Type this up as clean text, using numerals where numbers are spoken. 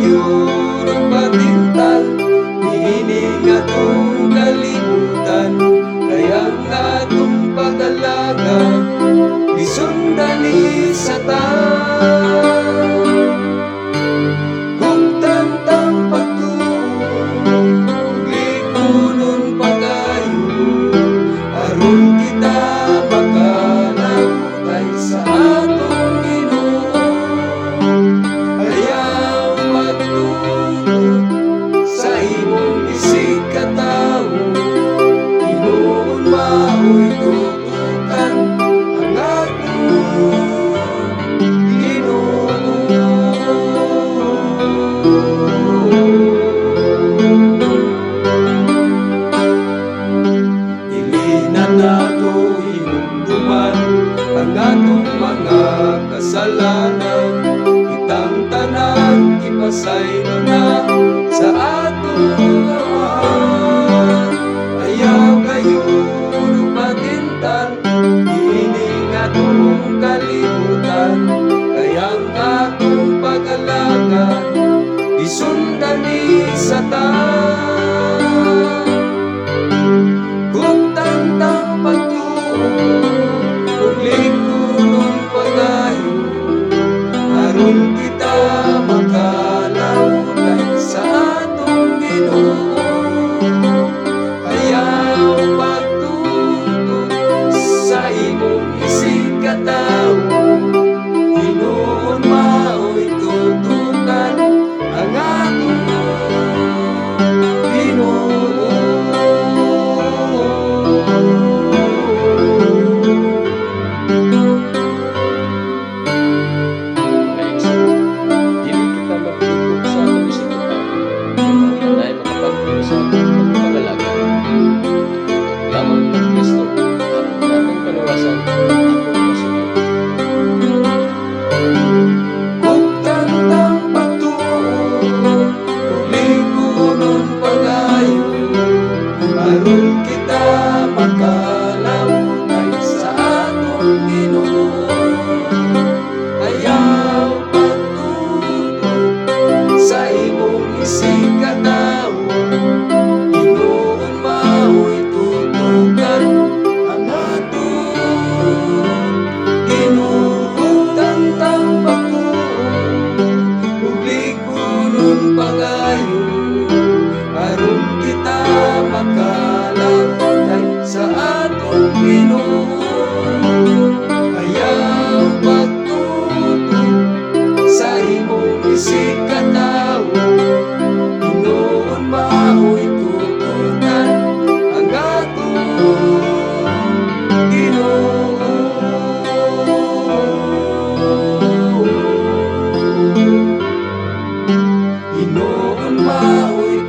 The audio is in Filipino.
kayo ng patintal, iining atong kalibutan, kaya nga atong pag-alaga isundani sa ta. Kung tantang pagtuon, likunon pagayo, aron kita makalabutay sa atong Ginoo. Ayaw magtuon sa imong isig katawo, Ginoon mao'y tutukan ang atong Ginoo. Dili na nato hinumduman ang atong mga kasalanan, kitang tanan ipasaylo na sa atong Ama. Ayaw kayo lupatintan, ining atong kalibutan, kaya ang atong pag-alaga isundani sa ta. Kung tantang pagtuon, kung likunon pagayo, aron kita makalabutay sa atong Ginoo. Ayaw pagtuon sa imong isig katawo, Ginoon mao'y tutukan ang atong Ginoo. Mga igsoon, dili kita magtugtog sa atong isig katawo, ang tanay makapagtuo sa atong pag-alaga. Lamang ng Kristo aron natong kaluwasan ang atong masugid. Kung tantang pagtuon, kung likunon pagayo, aron kita makalabutay sa atong Ginoo. Ayaw pagtuon sa imong isig katawo, Ginoon mao'y tutukan ang atong Ginoo. Kung tantang pagtuon, kung likunon pagayo, aron kita makalabutay sa atong Ginoo. Ayaw pagtuon sa imong isig katawo, Ginoon mao'y tutukan ang atong Ginoo. Ginoon mao'y